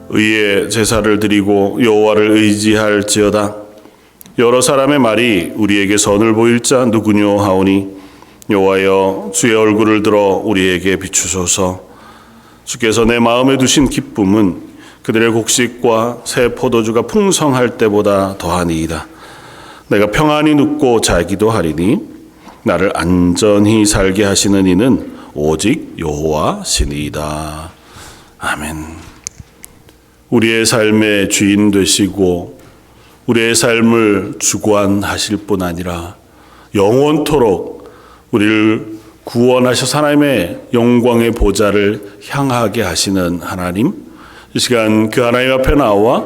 의의 제사를 드리고 여호와를 의지할지어다. 여러 사람의 말이 우리에게 선을 보일 자 누구뇨 하오니 여호와여 주의 얼굴을 들어 우리에게 비추소서. 주께서 내 마음에 두신 기쁨은 그들의 곡식과 새 포도주가 풍성할 때보다 더하니이다. 내가 평안히 눕고 자기도 하리니 나를 안전히 살게 하시는 이는 오직 여호와시니이다. 아멘. 우리의 삶의 주인 되시고 우리의 삶을 주관하실 뿐 아니라 영원토록 우리를 구원하셔서 하나님의 영광의 보좌를 향하게 하시는 하나님, 이 시간 그 하나님 앞에 나와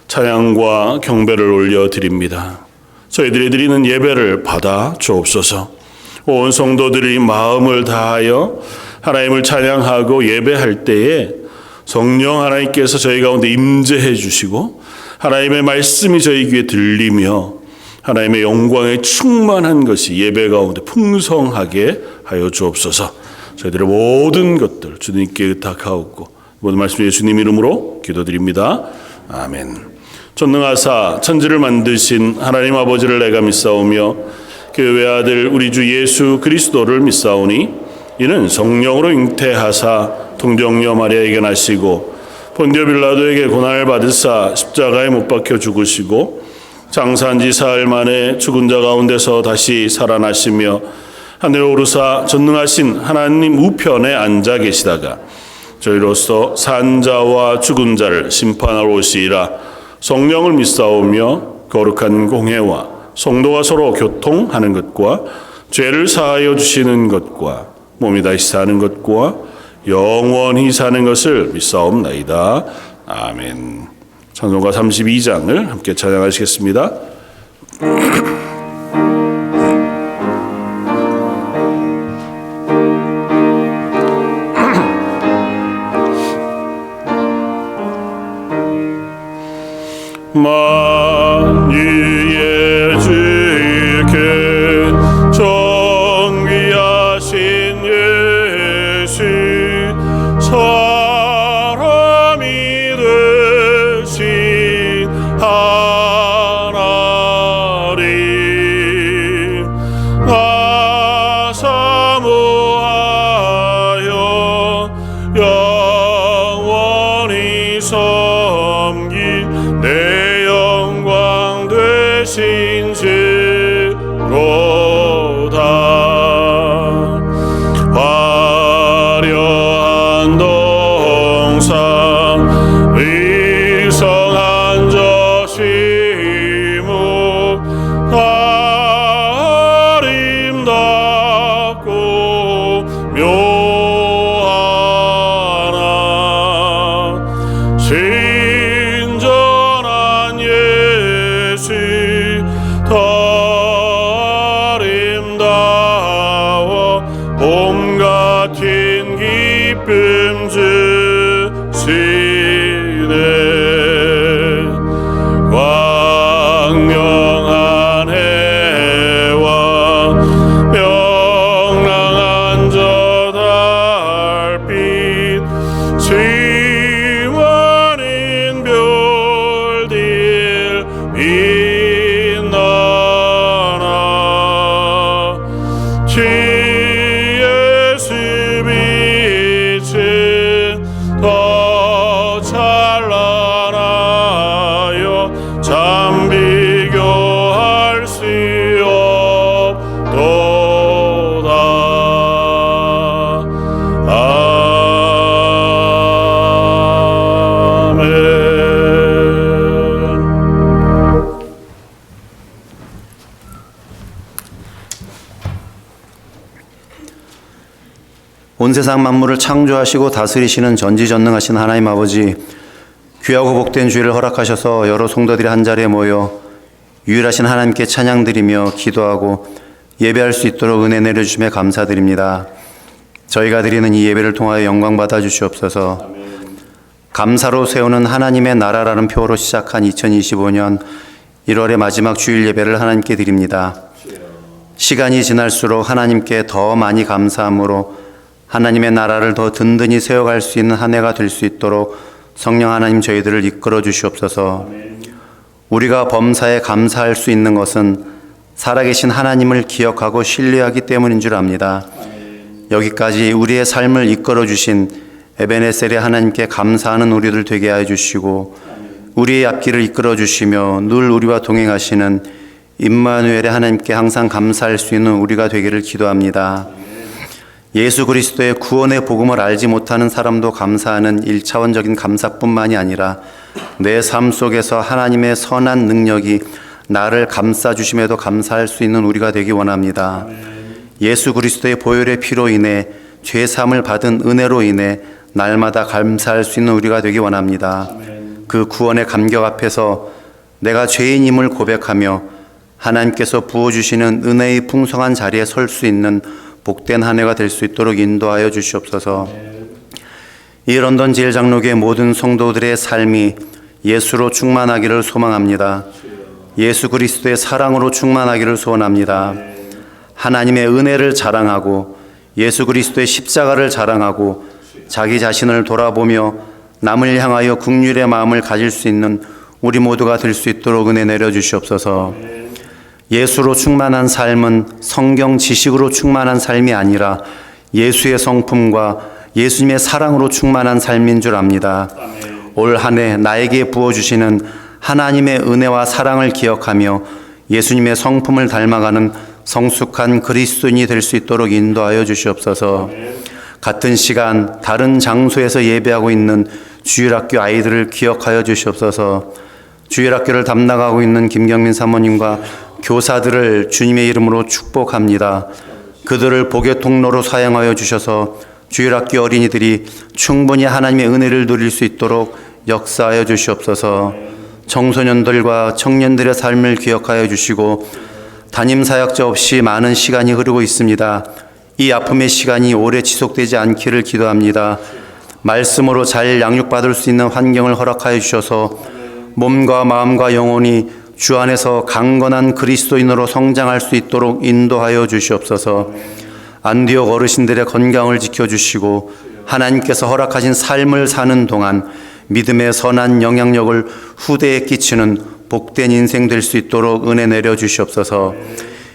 찬양과 경배를 올려드립니다. 저희들이 드리는 예배를 받아 주옵소서. 온 성도들이 마음을 다하여 하나님을 찬양하고 예배할 때에 성령 하나님께서 저희 가운데 임재해 주시고 하나님의 말씀이 저희 귀에 들리며 하나님의 영광에 충만한 것이 예배 가운데 풍성하게 하여 주옵소서. 저희들의 모든 것들 주님께 의탁하옵고 모든 말씀 예수님 이름으로 기도드립니다. 아멘. 전능하사 천지를 만드신 하나님 아버지를 내가 믿사오며 그 외아들 우리 주 예수 그리스도를 믿사오니 이는 성령으로 잉태하사 동정녀 마리아에게 나시고 본디오 빌라도에게 고난을 받으사 십자가에 못 박혀 죽으시고 장사한 지 사흘 만에 죽은 자 가운데서 다시 살아나시며 하늘에 오르사 전능하신 하나님 우편에 앉아 계시다가 저희로서 산 자와 죽은 자를 심판하러 오시리라. 성령을 믿사오며 거룩한 공회와 성도가 서로 교통하는 것과 죄를 사하여 주시는 것과 몸이 다시 사는 것과 영원히 사는 것을 믿사옵나이다. 아멘. 찬송가 32장을 함께 찬양하시겠습니다. 만유의 주께 존귀하신 예수 사람이 되신 하나님 나 사모하여 영원히 섬긴 내 영광 되신 주로다. 화려한 동상 위성한 저시목 아름답고 묘하나 신전한 예수 더 아름다워 봄 같은 기쁨 주시네. 광명한 해와 명랑한 저 달빛 수많은 별들 빛나나 주 예수 빛은 더 찬란하여 참 비교할 수 없도다. 아멘. 온 세상 만물을 창조하시고 다스리시는 전지전능하신 하나님 아버지, 귀하고 복된 주일을 허락하셔서 여러 성도들이 한자리에 모여 유일하신 하나님께 찬양드리며 기도하고 예배할 수 있도록 은혜 내려주심에 감사드립니다. 저희가 드리는 이 예배를 통하여 영광 받아 주시옵소서. 감사로 세우는 하나님의 나라라는 표어로 시작한 2025년 1월의 마지막 주일 예배를 하나님께 드립니다. 시간이 지날수록 하나님께 더 많이 감사함으로 하나님의 나라를 더 든든히 세워갈 수 있는 한 해가 될 수 있도록 성령 하나님 저희들을 이끌어 주시옵소서. 우리가 범사에 감사할 수 있는 것은 살아계신 하나님을 기억하고 신뢰하기 때문인 줄 압니다. 여기까지 우리의 삶을 이끌어 주신 에베네셀의 하나님께 감사하는 우리들 되게 하여 주시고, 우리의 앞길을 이끌어 주시며 늘 우리와 동행하시는 임마누엘의 하나님께 항상 감사할 수 있는 우리가 되기를 기도합니다. 예수 그리스도의 구원의 복음을 알지 못하는 사람도 감사하는 1차원적인 감사뿐만이 아니라 내 삶 속에서 하나님의 선한 능력이 나를 감싸주심에도 감사할 수 있는 우리가 되기 원합니다. 예수 그리스도의 보혈의 피로 인해 죄사함을 받은 은혜로 인해 날마다 감사할 수 있는 우리가 되기 원합니다. 그 구원의 감격 앞에서 내가 죄인임을 고백하며 하나님께서 부어주시는 은혜의 풍성한 자리에 설 수 있는 복된 한 해가 될 수 있도록 인도하여 주시옵소서. 이 런던 제일장로교의 모든 성도들의 삶이 예수로 충만하기를 소망합니다. 예수 그리스도의 사랑으로 충만하기를 소원합니다. 하나님의 은혜를 자랑하고 예수 그리스도의 십자가를 자랑하고 자기 자신을 돌아보며 남을 향하여 긍휼의 마음을 가질 수 있는 우리 모두가 될 수 있도록 은혜 내려 주시옵소서. 예수로 충만한 삶은 성경 지식으로 충만한 삶이 아니라 예수의 성품과 예수님의 사랑으로 충만한 삶인 줄 압니다. 올 한 해 나에게 부어주시는 하나님의 은혜와 사랑을 기억하며 예수님의 성품을 닮아가는 성숙한 그리스도인이 될 수 있도록 인도하여 주시옵소서. 같은 시간 다른 장소에서 예배하고 있는 주일학교 아이들을 기억하여 주시옵소서. 주일학교를 담당하고 있는 김경민 사모님과 교사들을 주님의 이름으로 축복합니다. 그들을 복의 통로로 사용하여 주셔서 주일학교 어린이들이 충분히 하나님의 은혜를 누릴 수 있도록 역사하여 주시옵소서. 청소년들과 청년들의 삶을 기억하여 주시고 담임 사역자 없이 많은 시간이 흐르고 있습니다. 이 아픔의 시간이 오래 지속되지 않기를 기도합니다. 말씀으로 잘 양육받을 수 있는 환경을 허락하여 주셔서 몸과 마음과 영혼이 주 안에서 강건한 그리스도인으로 성장할 수 있도록 인도하여 주시옵소서. 안디옥 어르신들의 건강을 지켜주시고 하나님께서 허락하신 삶을 사는 동안 믿음의 선한 영향력을 후대에 끼치는 복된 인생 될 수 있도록 은혜 내려 주시옵소서.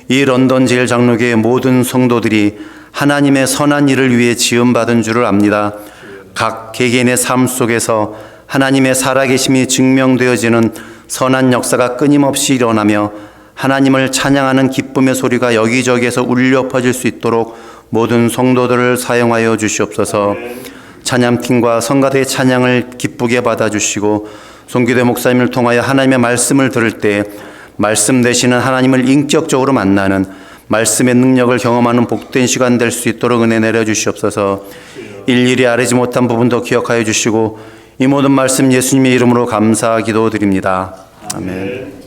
이 런던 제일장로교의 모든 성도들이 하나님의 선한 일을 위해 지음받은 줄을 압니다. 각 개개인의 삶 속에서 하나님의 살아계심이 증명되어지는 선한 역사가 끊임없이 일어나며 하나님을 찬양하는 기쁨의 소리가 여기저기에서 울려 퍼질 수 있도록 모든 성도들을 사용하여 주시옵소서. 찬양팀과 성가대의 찬양을 기쁘게 받아주시고 송기대 목사님을 통하여 하나님의 말씀을 들을 때 말씀 되시는 하나님을 인격적으로 만나는 말씀의 능력을 경험하는 복된 시간 될 수 있도록 은혜 내려 주시옵소서. 일일이 아뢰지 못한 부분도 기억하여 주시고 이 모든 말씀 예수님의 이름으로 감사 기도드립니다. 아멘.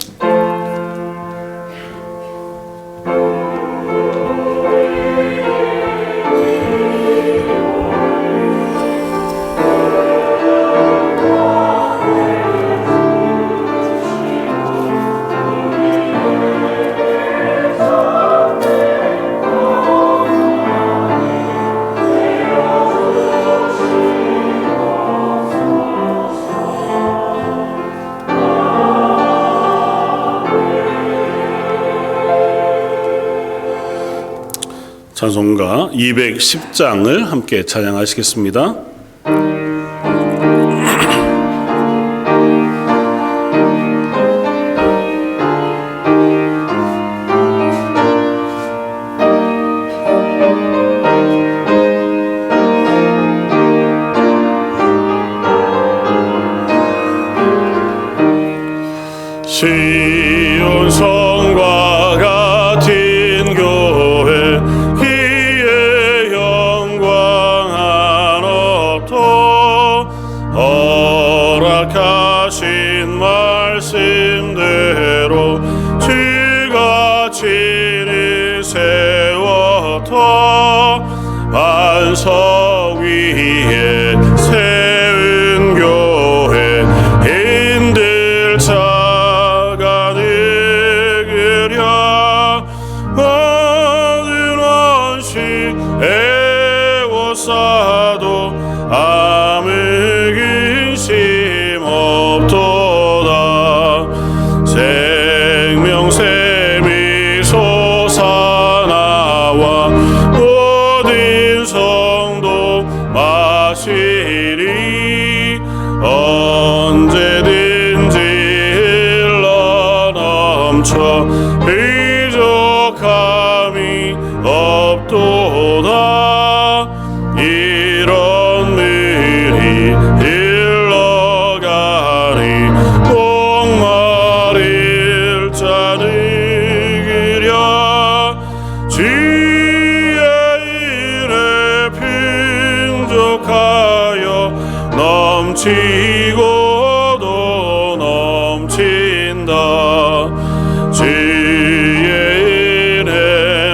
찬송가 210장을 함께 찬양하시겠습니다. 시온 성과 같은 교회 그의 영광 한없도 허락하신 말씀대로 주가 친히 세워둬 반석 위에 세운 교회 인들 자가 느그려 모든 원식 애워싸도 아무 근심 넘쳐 비족함이 없도다. 이런 일이 흘러가니 목마를 자는 이랴. 지혜인의 풍족하여 넘치고도 넘친다. 지혜인의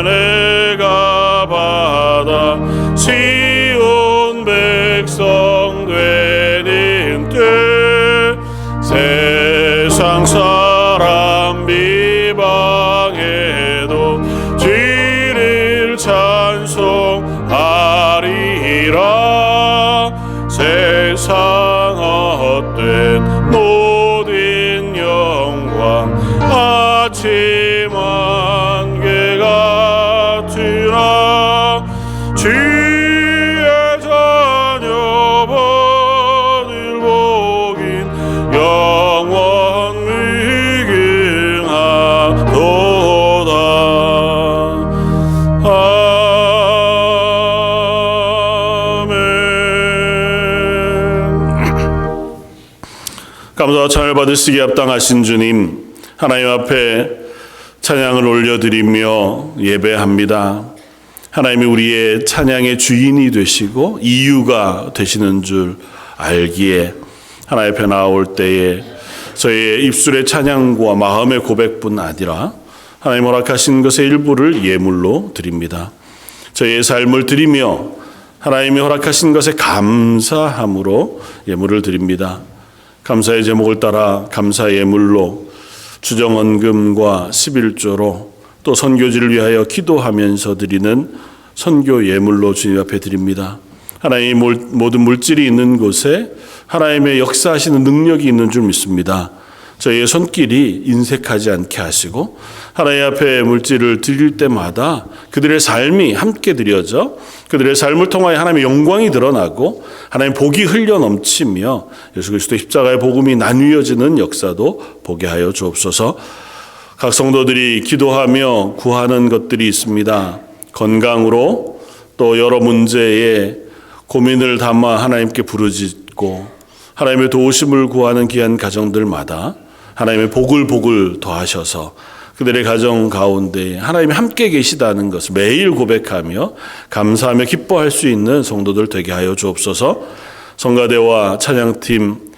내가 받아 시온 백성 되는 때 세상 사람 비방해도 주를 찬송하리라. 세상 헛된 모든 영광 아침 안개 같으나 주의 자녀받을 복인 영원 무궁하도다. 감사와 찬양을 받으시기에 합당하신 주님, 하나님 앞에 찬양을 올려드리며 예배합니다. 하나님이 우리의 찬양의 주인이 되시고 이유가 되시는 줄 알기에 하나님 앞에 나올 때에 저희의 입술의 찬양과 마음의 고백뿐 아니라 하나님 허락하신 것의 일부를 예물로 드립니다. 저희의 삶을 드리며 하나님이 허락하신 것에 감사함으로 예물을 드립니다. 감사의 제목을 따라 감사 예물로 주정헌금과 11조로 또 선교지를 위하여 기도하면서 드리는 선교 예물로 주님 앞에 드립니다. 하나님의 모든 물질이 있는 곳에 하나님의 역사하시는 능력이 있는 줄 믿습니다. 저희의 손길이 인색하지 않게 하시고 하나님 앞에 물질을 드릴 때마다 그들의 삶이 함께 드려져 그들의 삶을 통하여 하나님의 영광이 드러나고 하나님의 복이 흘려 넘치며 예수 그리스도 십자가의 복음이 나뉘어지는 역사도 보게 하여 주옵소서. 각 성도들이 기도하며 구하는 것들이 있습니다. 건강으로 또 여러 문제에 고민을 담아 하나님께 부르짖고 하나님의 도우심을 구하는 귀한 가정들마다 하나님의 복을 더하셔서 그들의 가정 가운데 하나님이 함께 계시다는 것을 매일 고백하며 감사하며 기뻐할 수 있는 성도들 되게 하여 주옵소서. 성가대와 찬양팀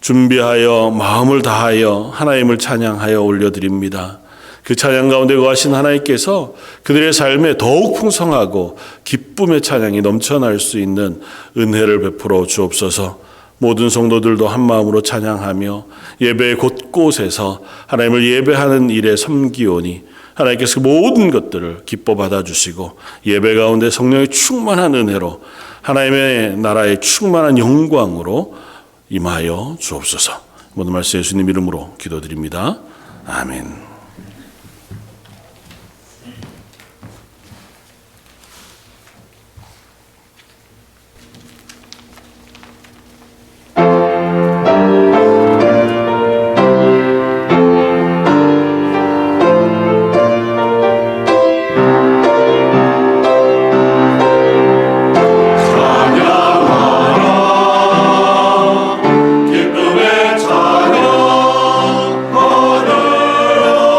준비하여 마음을 다하여 하나님을 찬양하여 올려드립니다. 그 찬양 가운데 거하신 하나님께서 그들의 삶에 더욱 풍성하고 기쁨의 찬양이 넘쳐날 수 있는 은혜를 베풀어 주옵소서. 모든 성도들도 한 마음으로 찬양하며 예배 곳곳에서 하나님을 예배하는 일에 섬기오니 하나님께서 모든 것들을 기뻐 받아주시고 예배 가운데 성령의 충만한 은혜로 하나님의 나라의 충만한 영광으로 임하여 주옵소서. 모든 말씀 예수님 이름으로 기도드립니다. 아멘. 기쁨의 찬양 하늘로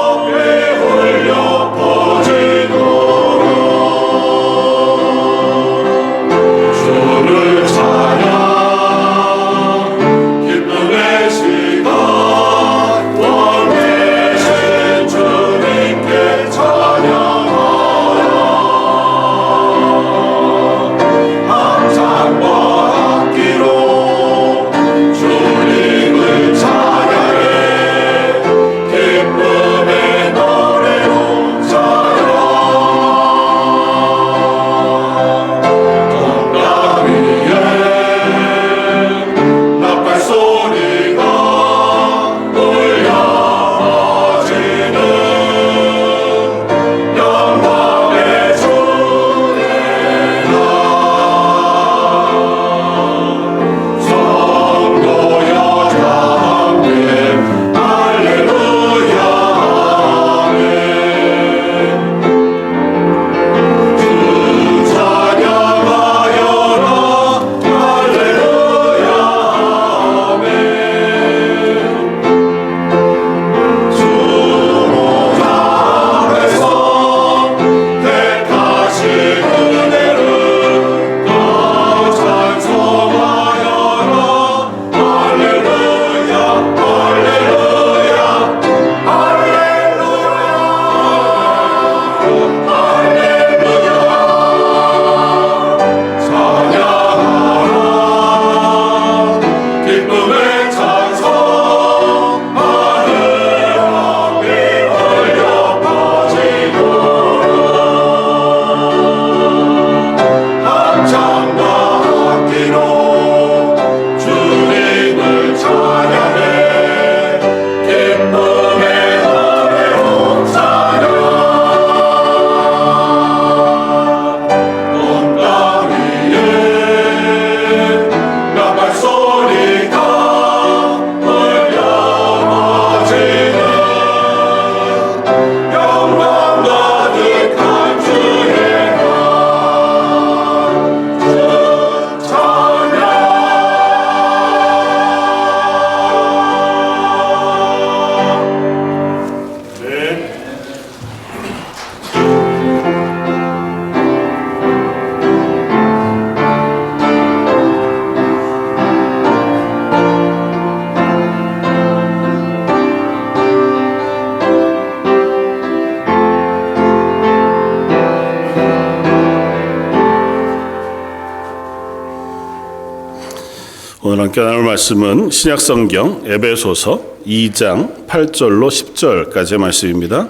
오늘 함께 나눌 말씀은 신약성경 에베소서 2장 8절로 10절까지의 말씀입니다.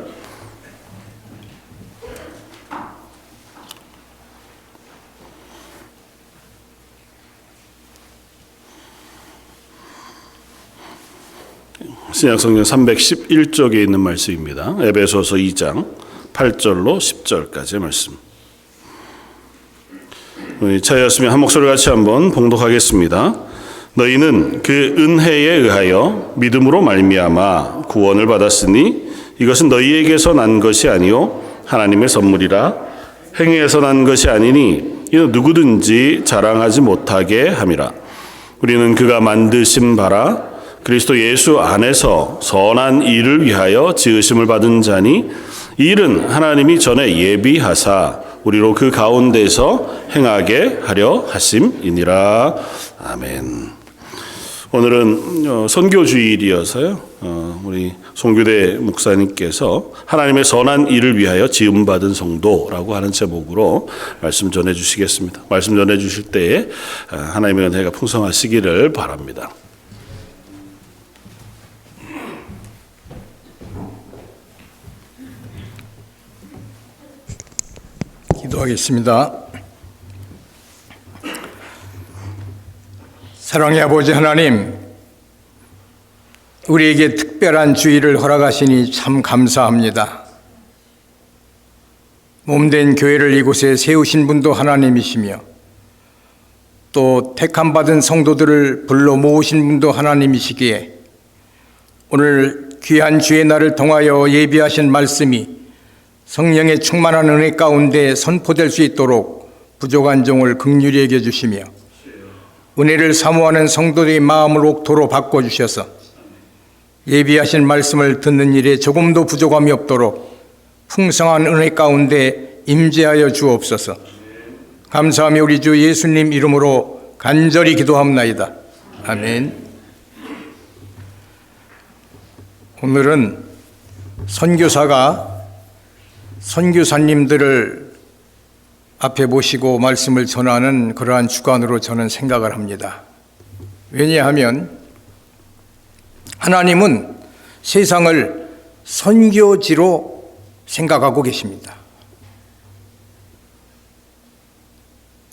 신약성경 311쪽에 있는 말씀입니다. 에베소서 2장 8절로 10절까지의 말씀. 우리 차였으면 한 목소리 같이 한번 봉독하겠습니다. 너희는 그 은혜에 의하여 믿음으로 말미암아 구원을 받았으니 이것은 너희에게서 난 것이 아니요 하나님의 선물이라. 행위에서 난 것이 아니니 이는 누구든지 자랑하지 못하게 함이라. 우리는 그가 만드신 바라 그리스도 예수 안에서 선한 일을 위하여 지으심을 받은 자니 이 일은 하나님이 전에 예비하사 우리로 그 가운데서 행하게 하려 하심이니라. 아멘. 오늘은 선교주일이어서요. 우리 송규대 목사님께서 하나님의 선한 일을 위하여 지음받은 성도라고 하는 제목으로 말씀 전해주시겠습니다. 말씀 전해주실 때에 하나님의 은혜가 풍성하시기를 바랍니다. 기도하겠습니다. 사랑의 아버지 하나님, 우리에게 특별한 주일을 허락하시니 참 감사합니다. 몸된 교회를 이곳에 세우신 분도 하나님이시며 또 택함받은 성도들을 불러 모으신 분도 하나님이시기에 오늘 귀한 주의 날을 통하여 예비하신 말씀이 성령의 충만한 은혜 가운데 선포될 수 있도록 부족한 종을 긍휼히 여겨 주시며 은혜를 사모하는 성도들의 마음을 옥토로 바꿔주셔서 예비하신 말씀을 듣는 일에 조금도 부족함이 없도록 풍성한 은혜 가운데 임재하여 주옵소서. 감사하며 우리 주 예수님 이름으로 간절히 기도합나이다. 아멘. 오늘은 선교사가 선교사님들을 앞에 모시고 말씀을 전하는 그러한 주간으로 저는 생각을 합니다. 왜냐하면 하나님은 세상을 선교지로 생각하고 계십니다.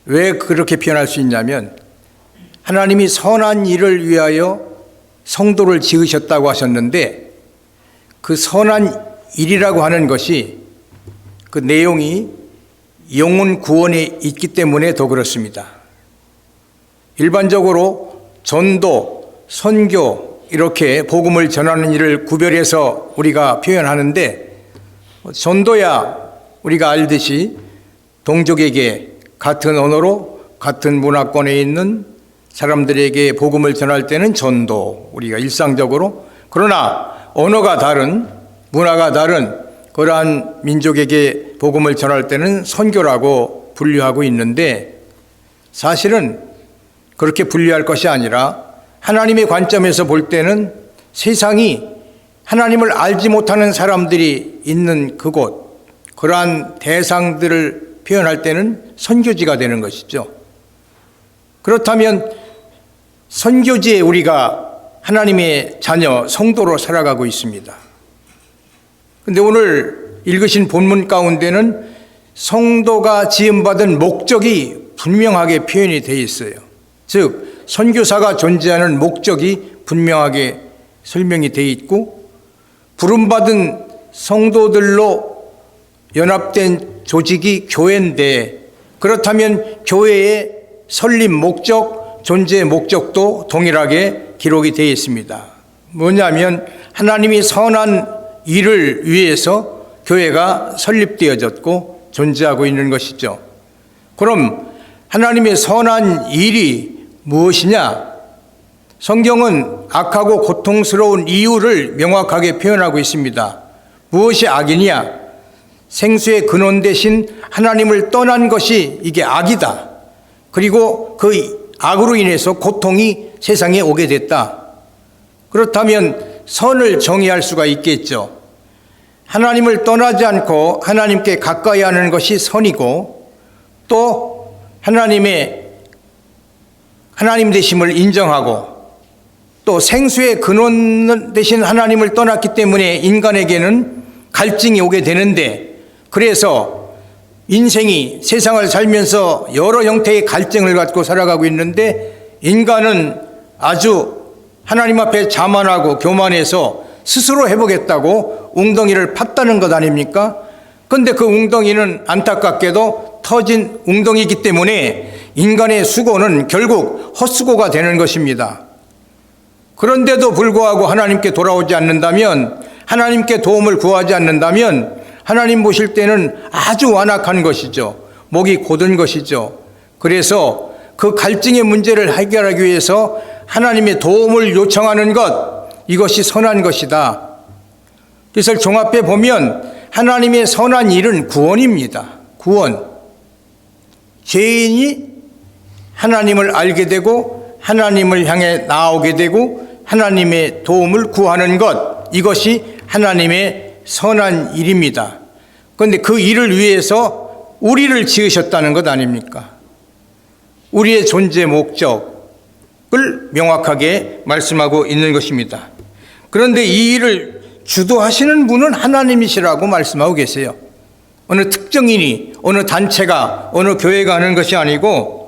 왜 그렇게 표현할 수 있냐면 하나님이 선한 일을 위하여 성도를 지으셨다고 하셨는데 그 선한 일이라고 하는 것이 그 내용이 영혼 구원에 있기 때문에 더 그렇습니다. 일반적으로 전도, 선교 이렇게 복음을 전하는 일을 구별해서 우리가 표현하는데 전도야 우리가 알듯이 동족에게 같은 언어로 같은 문화권에 있는 사람들에게 복음을 전할 때는 전도, 우리가 일상적으로. 그러나 언어가 다른, 문화가 다른 그러한 민족에게 복음을 전할 때는 선교라고 분류하고 있는데 사실은 그렇게 분류할 것이 아니라 하나님의 관점에서 볼 때는 세상이 하나님을 알지 못하는 사람들이 있는 그곳, 그러한 대상들을 표현할 때는 선교지가 되는 것이죠. 그렇다면 선교지에 우리가 하나님의 자녀, 성도로 살아가고 있습니다. 그런데 오늘 읽으신 본문 가운데는 성도가 지음받은 목적이 분명하게 표현이 되어 있어요. 즉 선교사가 존재하는 목적이 분명하게 설명이 되어 있고 부름받은 성도들로 연합된 조직이 교회인데 그렇다면 교회의 설립 목적, 존재의 목적도 동일하게 기록이 되어 있습니다. 뭐냐면 하나님이 선한 일을 위해서 교회가 설립되어졌고 존재하고 있는 것이죠. 그럼 하나님의 선한 일이 무엇이냐? 성경은 악하고 고통스러운 이유를 명확하게 표현하고 있습니다. 무엇이 악이냐? 생수의 근원 대신 하나님을 떠난 것이 이게 악이다. 그리고 그 악으로 인해서 고통이 세상에 오게 됐다. 그렇다면 선을 정의할 수가 있겠죠. 하나님을 떠나지 않고 하나님께 가까이 하는 것이 선이고 또 하나님의 하나님 되심을 인정하고 또 생수의 근원 되신 하나님을 떠났기 때문에 인간에게는 갈증이 오게 되는데, 그래서 인생이 세상을 살면서 여러 형태의 갈증을 갖고 살아가고 있는데, 인간은 아주 하나님 앞에 자만하고 교만해서 스스로 해보겠다고 웅덩이를 팠다는 것 아닙니까? 그런데 그 웅덩이는 안타깝게도 터진 웅덩이이기 때문에 인간의 수고는 결국 헛수고가 되는 것입니다. 그런데도 불구하고 하나님께 돌아오지 않는다면, 하나님께 도움을 구하지 않는다면 하나님 보실 때는 아주 완악한 것이죠. 목이 곧은 것이죠. 그래서 그 갈증의 문제를 해결하기 위해서 하나님의 도움을 요청하는 것, 이것이 선한 것이다. 그래서 종합해 보면 하나님의 선한 일은 구원입니다. 구원. 죄인이 하나님을 알게 되고 하나님을 향해 나아오게 되고 하나님의 도움을 구하는 것, 이것이 하나님의 선한 일입니다. 그런데 그 일을 위해서 우리를 지으셨다는 것 아닙니까? 우리의 존재 목적을 명확하게 말씀하고 있는 것입니다. 그런데 이 일을 주도하시는 분은 하나님이시라고 말씀하고 계세요. 어느 특정인이, 어느 단체가, 어느 교회가 하는 것이 아니고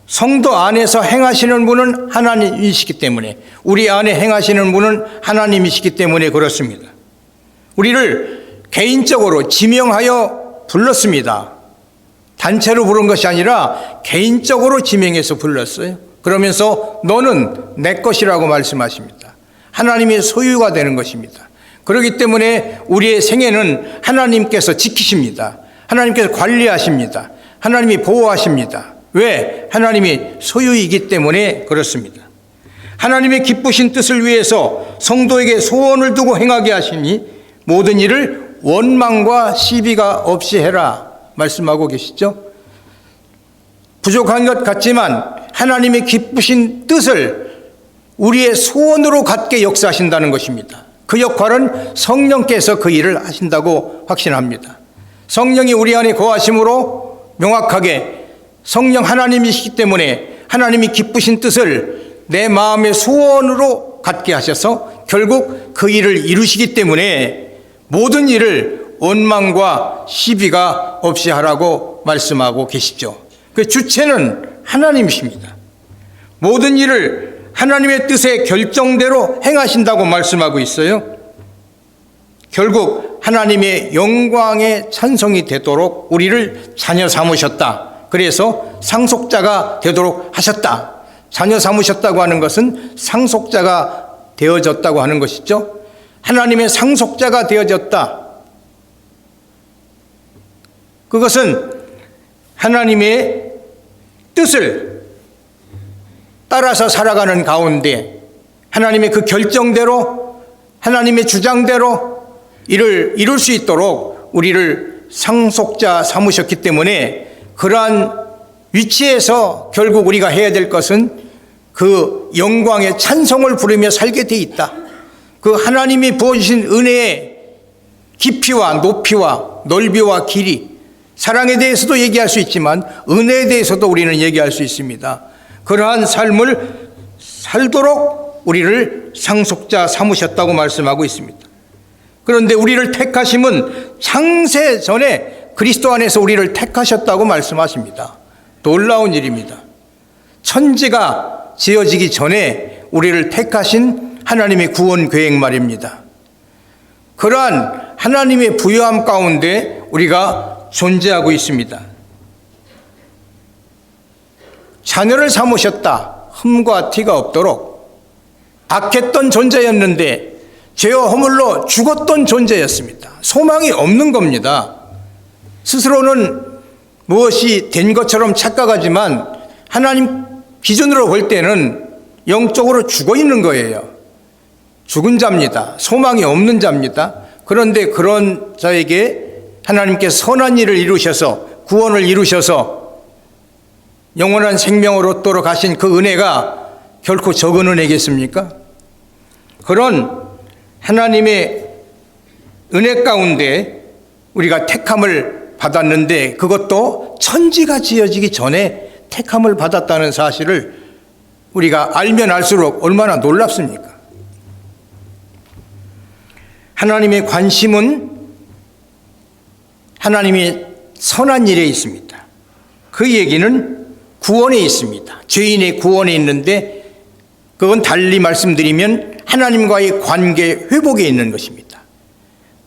성도 안에서 행하시는 분은 하나님이시기 때문에, 우리 안에 행하시는 분은 하나님이시기 때문에 그렇습니다. 우리를 개인적으로 지명하여 불렀습니다. 단체로 부른 것이 아니라 개인적으로 지명해서 불렀어요. 그러면서 너는 내 것이라고 말씀하십니다. 하나님의 소유가 되는 것입니다. 그렇기 때문에 우리의 생애는 하나님께서 지키십니다. 하나님께서 관리하십니다. 하나님이 보호하십니다. 왜? 하나님이 소유이기 때문에 그렇습니다. 하나님의 기쁘신 뜻을 위해서 성도에게 소원을 두고 행하게 하시니 모든 일을 원망과 시비가 없이 해라 말씀하고 계시죠. 부족한 것 같지만 하나님의 기쁘신 뜻을 우리의 소원으로 갖게 역사하신다는 것입니다. 그 역할은 성령께서 그 일을 하신다고 확신합니다. 성령이 우리 안에 거하심으로 명확하게 성령 하나님이시기 때문에 하나님이 기쁘신 뜻을 내 마음의 소원으로 갖게 하셔서 결국 그 일을 이루시기 때문에 모든 일을 원망과 시비가 없이 하라고 말씀하고 계시죠. 그 주체는 하나님이십니다. 모든 일을 하나님의 뜻의 결정대로 행하신다고 말씀하고 있어요. 결국 하나님의 영광의 찬송이 되도록 우리를 자녀 삼으셨다. 그래서 상속자가 되도록 하셨다. 자녀 삼으셨다고 하는 것은 상속자가 되어졌다고 하는 것이죠. 하나님의 상속자가 되어졌다. 그것은 하나님의 뜻을 따라서 살아가는 가운데 하나님의 그 결정대로, 하나님의 주장대로 이를 이룰 수 있도록 우리를 상속자 삼으셨기 때문에 그러한 위치에서 결국 우리가 해야 될 것은 그 영광의 찬송을 부르며 살게 돼 있다. 그 하나님이 부어주신 은혜의 깊이와 높이와 넓이와 길이, 사랑에 대해서도 얘기할 수 있지만 은혜에 대해서도 우리는 얘기할 수 있습니다. 그러한 삶을 살도록 우리를 상속자 삼으셨다고 말씀하고 있습니다. 그런데 우리를 택하심은 창세 전에 그리스도 안에서 우리를 택하셨다고 말씀하십니다. 놀라운 일입니다. 천지가 지어지기 전에 우리를 택하신 하나님의 구원 계획 말입니다. 그러한 하나님의 부요함 가운데 우리가 존재하고 있습니다. 자녀를 삼으셨다. 흠과 티가 없도록. 악했던 존재였는데 죄와 허물로 죽었던 존재였습니다. 소망이 없는 겁니다. 스스로는 무엇이 된 것처럼 착각하지만 하나님 기준으로 볼 때는 영적으로 죽어 있는 거예요. 죽은 자입니다. 소망이 없는 자입니다. 그런데 그런 자에게 하나님께서 선한 일을 이루셔서 구원을 이루셔서 영원한 생명을 얻도록 하신 그 은혜가 결코 적은 은혜겠습니까? 그런 하나님의 은혜 가운데 우리가 택함을 받았는데 그것도 천지가 지어지기 전에 택함을 받았다는 사실을 우리가 알면 알수록 얼마나 놀랍습니까? 하나님의 관심은 하나님의 선한 일에 있습니다. 그 얘기는 구원에 있습니다. 죄인의 구원에 있는데 그건 달리 말씀드리면 하나님과의 관계 회복에 있는 것입니다.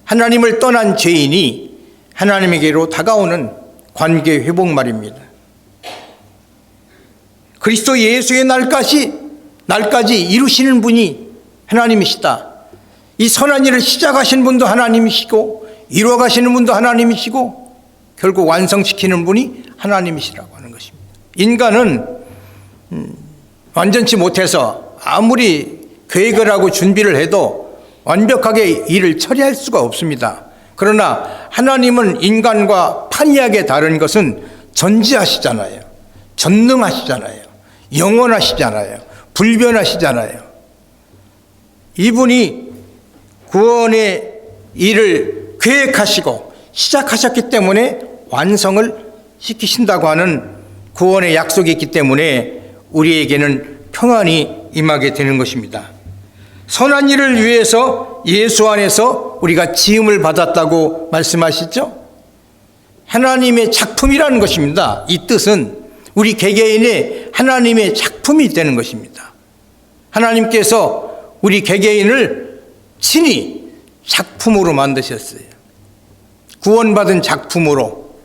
하나님을 떠난 죄인이 하나님에게로 다가오는 관계 회복 말입니다. 그리스도 예수의 날까지 이루시는 분이 하나님이시다. 이 선한 일을 시작하신 분도 하나님이시고 이루어가시는 분도 하나님이시고 결국 완성시키는 분이 하나님이시라고 하는 것입니다. 인간은 완전치 못해서 아무리 계획을 하고 준비를 해도 완벽하게 일을 처리할 수가 없습니다. 그러나 하나님은 인간과 판이하게 다른 것은 전지하시잖아요. 전능하시잖아요. 영원하시잖아요. 불변하시잖아요. 이분이 구원의 일을 계획하시고 시작하셨기 때문에 완성을 시키신다고 하는 구원의 약속이 있기 때문에 우리에게는 평안이 임하게 되는 것입니다. 선한 일을 위해서 예수 안에서 우리가 지음을 받았다고 말씀하시죠? 하나님의 작품이라는 것입니다. 이 뜻은 우리 개개인의 하나님의 작품이 되는 것입니다. 하나님께서 우리 개개인을 친히 작품으로 만드셨어요. 구원받은 작품으로.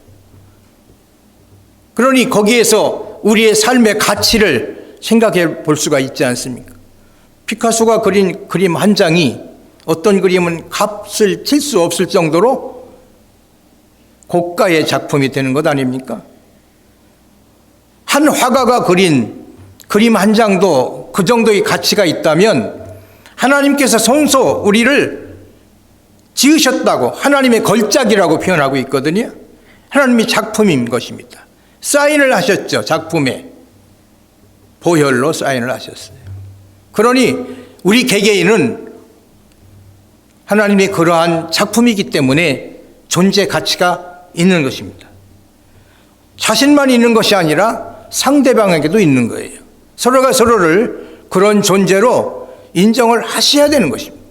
그러니 거기에서 우리의 삶의 가치를 생각해 볼 수가 있지 않습니까? 피카소가 그린 그림 한 장이 어떤 그림은 값을 칠 수 없을 정도로 고가의 작품이 되는 것 아닙니까? 한 화가가 그린 그림 한 장도 그 정도의 가치가 있다면 하나님께서 손소 우리를 지으셨다고 하나님의 걸작이라고 표현하고 있거든요. 하나님의 작품인 것입니다. 사인을 하셨죠. 작품에 보혈로 사인을 하셨어요. 그러니 우리 개개인은 하나님의 그러한 작품이기 때문에 존재 가치가 있는 것입니다. 자신만 있는 것이 아니라 상대방에게도 있는 거예요. 서로가 서로를 그런 존재로 인정을 하셔야 되는 것입니다.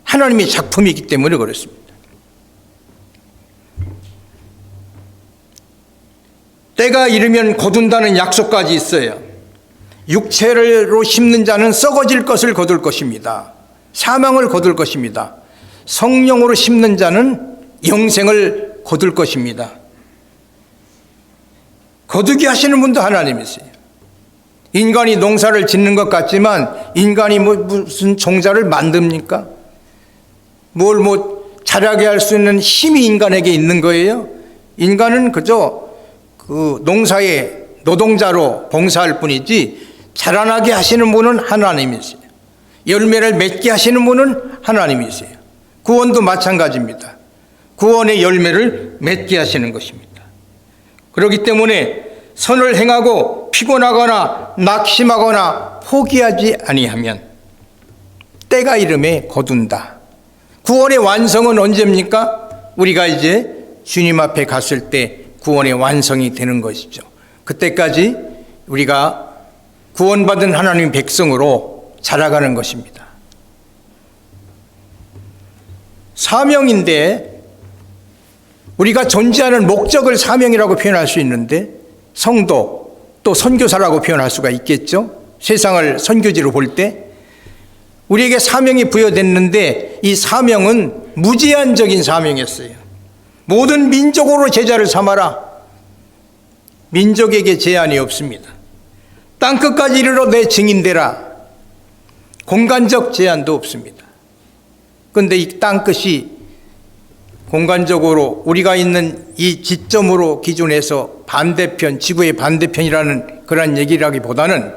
하나님의 작품이기 때문에 그렇습니다. 때가 이르면 거둔다는 약속까지 있어요. 육체로 심는 자는 썩어질 것을 거둘 것입니다. 사망을 거둘 것입니다. 성령으로 심는 자는 영생을 거둘 것입니다. 거두게 하시는 분도 하나님이세요. 인간이 농사를 짓는 것 같지만 인간이 무슨 종자를 만듭니까? 뭘 자라게 할 수 있는 힘이 인간에게 있는 거예요. 인간은 그저 그 농사의 노동자로 봉사할 뿐이지 자라나게 하시는 분은 하나님이세요. 열매를 맺게 하시는 분은 하나님이세요. 구원도 마찬가지입니다. 구원의 열매를 맺게 하시는 것입니다. 그렇기 때문에 선을 행하고 피곤하거나 낙심하거나 포기하지 아니하면 때가 이름에 거둔다. 구원의 완성은 언제입니까? 우리가 이제 주님 앞에 갔을 때 구원의 완성이 되는 것이죠. 그때까지 우리가 구원받은 하나님의 백성으로 자라가는 것입니다. 사명인데 우리가 존재하는 목적을 사명이라고 표현할 수 있는데 성도 또 선교사라고 표현할 수가 있겠죠. 세상을 선교지로 볼 때 우리에게 사명이 부여됐는데 이 사명은 무제한적인 사명이었어요. 모든 민족으로 제자를 삼아라. 민족에게 제한이 없습니다. 땅끝까지 이르러 내 증인되라. 공간적 제한도 없습니다. 그런데 이 땅끝이 공간적으로 우리가 있는 이 지점으로 기준해서 반대편, 지구의 반대편이라는 그런 얘기라기보다는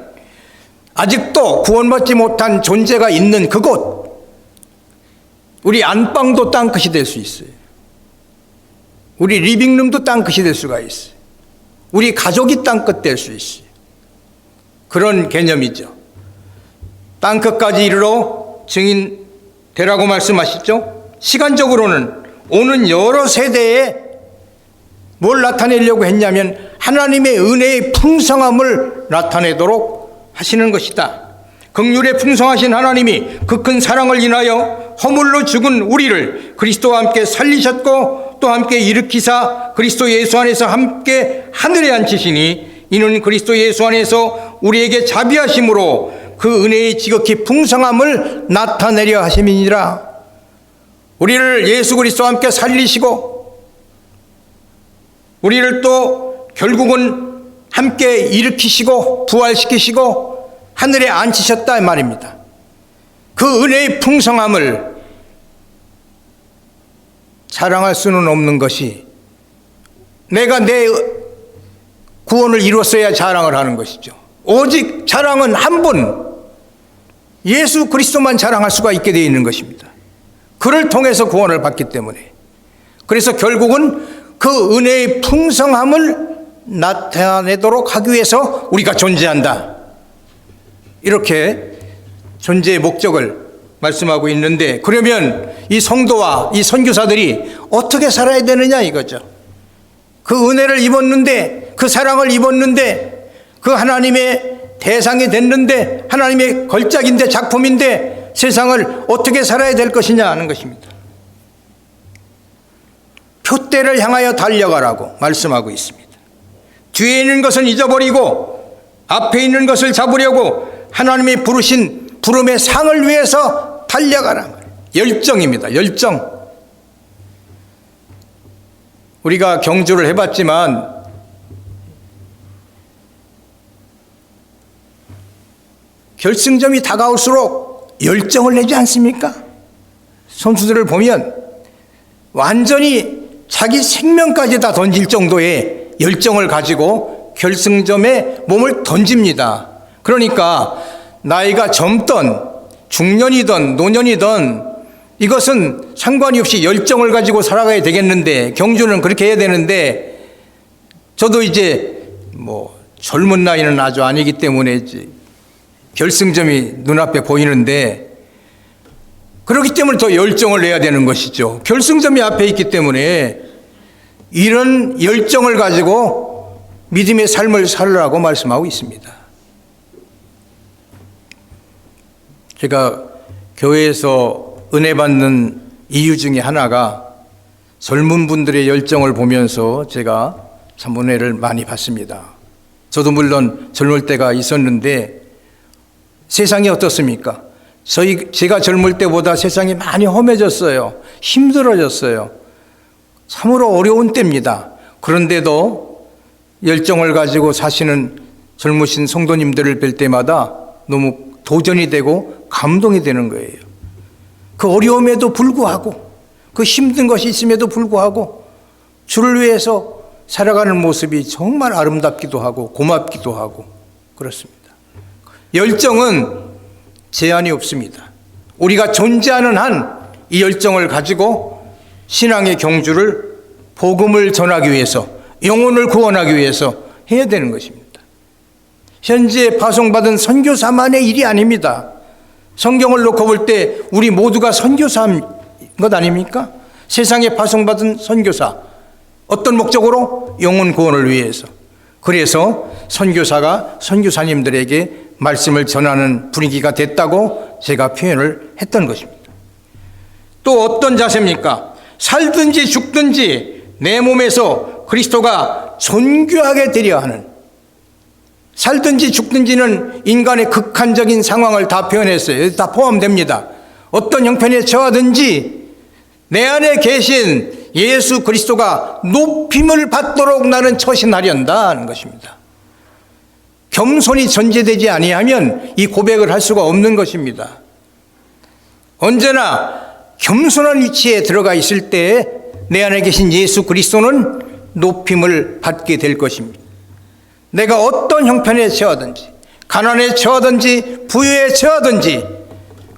아직도 구원받지 못한 존재가 있는 그곳, 우리 안방도 땅끝이 될 수 있어요. 우리 리빙룸도 땅끝이 될 수가 있어요. 우리 가족이 땅끝 될 수 있어요. 그런 개념이죠. 땅끝까지 이르러 증인 되라고 말씀하시죠. 시간적으로는 오는 여러 세대에 뭘 나타내려고 했냐면 하나님의 은혜의 풍성함을 나타내도록 하시는 것이다. 긍휼에 풍성하신 하나님이 그 큰 사랑을 인하여 허물로 죽은 우리를 그리스도와 함께 살리셨고 또 함께 일으키사 그리스도 예수 안에서 함께 하늘에 앉히시니 이는 그리스도 예수 안에서 우리에게 자비하심으로 그 은혜의 지극히 풍성함을 나타내려 하심이니라. 우리를 예수 그리스도와 함께 살리시고 우리를 또 결국은 함께 일으키시고 부활시키시고 하늘에 앉히셨다 이 말입니다. 그 은혜의 풍성함을 자랑할 수는 없는 것이 내가 내 구원을 이뤘어야 자랑을 하는 것이죠. 오직 자랑은 한 분 예수 그리스도만 자랑할 수가 있게 되어 있는 것입니다. 그를 통해서 구원을 받기 때문에. 그래서 결국은 그 은혜의 풍성함을 나타내도록 하기 위해서 우리가 존재한다. 이렇게 존재의 목적을 말씀하고 있는데, 그러면 이 성도와 이 선교사들이 어떻게 살아야 되느냐 이거죠. 그 은혜를 입었는데, 그 사랑을 입었는데, 그 하나님의 대상이 됐는데, 하나님의 걸작인데, 작품인데 세상을 어떻게 살아야 될 것이냐 하는 것입니다. 표대를 향하여 달려가라고 말씀하고 있습니다. 뒤에 있는 것은 잊어버리고 앞에 있는 것을 잡으려고 하나님이 부르신 부름의 상을 위해서 달려가라. 열정입니다. 열정. 우리가 경주를 해봤지만 결승점이 다가올수록 열정을 내지 않습니까? 선수들을 보면 완전히 자기 생명까지 다 던질 정도의 열정을 가지고 결승점에 몸을 던집니다. 그러니까 나이가 젊던 중년이든 노년이든 이것은 상관이 없이 열정을 가지고 살아가야 되겠는데, 경주는 그렇게 해야 되는데, 저도 이제 젊은 나이는 아주 아니기 때문에 이제 결승점이 눈앞에 보이는데, 그렇기 때문에 더 열정을 내야 되는 것이죠. 결승점이 앞에 있기 때문에 이런 열정을 가지고 믿음의 삶을 살으라고 말씀하고 있습니다. 제가 교회에서 은혜 받는 이유 중에 하나가 젊은 분들의 열정을 보면서 제가 참 은혜를 많이 받습니다. 저도 물론 젊을 때가 있었는데 세상이 어떻습니까? 제가 젊을 때보다 세상이 많이 험해졌어요. 힘들어졌어요. 참으로 어려운 때입니다. 그런데도 열정을 가지고 사시는 젊으신 성도님들을 뵐 때마다 너무 도전이 되고 감동이 되는 거예요. 그 어려움에도 불구하고, 그 힘든 것이 있음에도 불구하고 주를 위해서 살아가는 모습이 정말 아름답기도 하고 고맙기도 하고 그렇습니다. 열정은 제한이 없습니다. 우리가 존재하는 한 이 열정을 가지고 신앙의 경주를, 복음을 전하기 위해서, 영혼을 구원하기 위해서 해야 되는 것입니다. 현재 파송받은 선교사만의 일이 아닙니다. 성경을 놓고 볼 때 우리 모두가 선교사인 것 아닙니까? 세상에 파송받은 선교사, 어떤 목적으로? 영혼 구원을 위해서. 그래서 선교사가 선교사님들에게 말씀을 전하는 분위기가 됐다고 제가 표현을 했던 것입니다. 또 어떤 자세입니까? 살든지 죽든지 내 몸에서 그리스도가 존귀하게 되려 하는, 살든지 죽든지는 인간의 극한적인 상황을 다 표현했어요. 다 포함됩니다. 어떤 형편에 처하든지 내 안에 계신 예수 그리스도가 높임을 받도록 나는 처신하련다 하는 것입니다. 겸손이 전제되지 아니하면 이 고백을 할 수가 없는 것입니다. 언제나 겸손한 위치에 들어가 있을 때 내 안에 계신 예수 그리스도는 높임을 받게 될 것입니다. 내가 어떤 형편에 처하든지, 가난에 처하든지, 부유에 처하든지,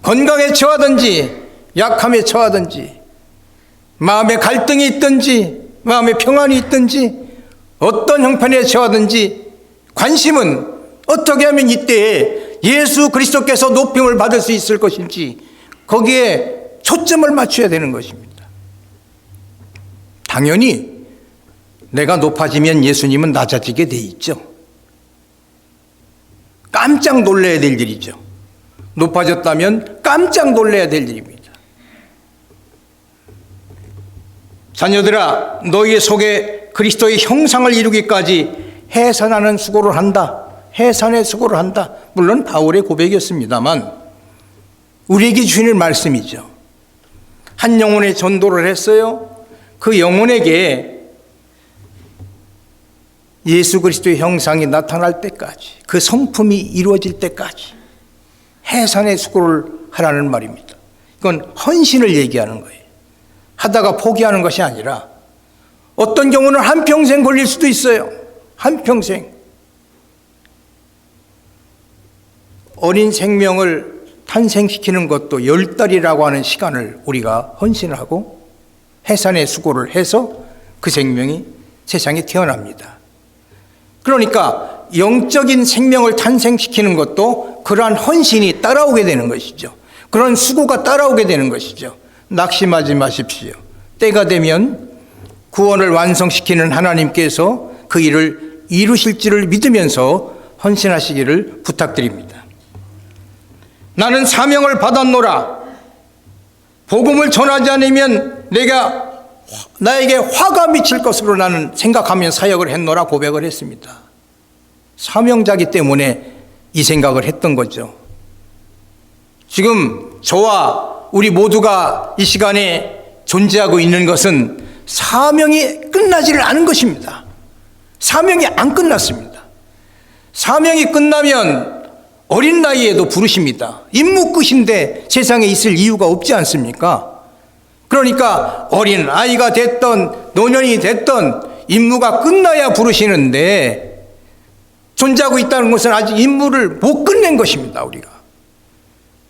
건강에 처하든지, 약함에 처하든지, 마음에 갈등이 있든지, 마음에 평안이 있든지, 어떤 형편에 처하든지 관심은 어떻게 하면 이때에 예수 그리스도께서 높임을 받을 수 있을 것인지 거기에 초점을 맞춰야 되는 것입니다. 당연히 내가 높아지면 예수님은 낮아지게 돼 있죠. 깜짝 놀라야 될 일이죠. 높아졌다면 깜짝 놀라야 될 일입니다. 자녀들아, 너희의 속에 그리스도의 형상을 이루기까지 해산하는 수고를 한다. 해산의 수고를 한다. 물론 바울의 고백이었습니다만 우리에게 주시는 말씀이죠. 한 영혼의 전도를 했어요. 그 영혼에게 예수 그리스도의 형상이 나타날 때까지, 그 성품이 이루어질 때까지 해산의 수고를 하라는 말입니다. 이건 헌신을 얘기하는 거예요. 하다가 포기하는 것이 아니라 어떤 경우는 한평생 걸릴 수도 있어요. 한평생. 어린 생명을 탄생시키는 것도 10달이라고 하는 시간을 우리가 헌신하고 해산의 수고를 해서 그 생명이 세상에 태어납니다. 그러니까 영적인 생명을 탄생시키는 것도 그러한 헌신이 따라오게 되는 것이죠. 그런 수고가 따라오게 되는 것이죠. 낙심하지 마십시오. 때가 되면 구원을 완성시키는 하나님께서 그 일을 이루실 줄을 믿으면서 헌신하시기를 부탁드립니다. 나는 사명을 받았노라. 복음을 전하지 않으면 나에게 화가 미칠 것으로 나는 생각하며 사역을 했노라 고백을 했습니다. 사명자기 때문에 이 생각을 했던 거죠. 지금 저와 우리 모두가 이 시간에 존재하고 있는 것은 사명이 끝나지를 않은 것입니다. 사명이 안 끝났습니다. 사명이 끝나면 어린 나이에도 부르십니다. 임무 끝인데 세상에 있을 이유가 없지 않습니까? 그러니까 어린 아이가 됐던 노년이 됐던 임무가 끝나야 부르시는데 존재하고 있다는 것은 아직 임무를 못 끝낸 것입니다. 우리가.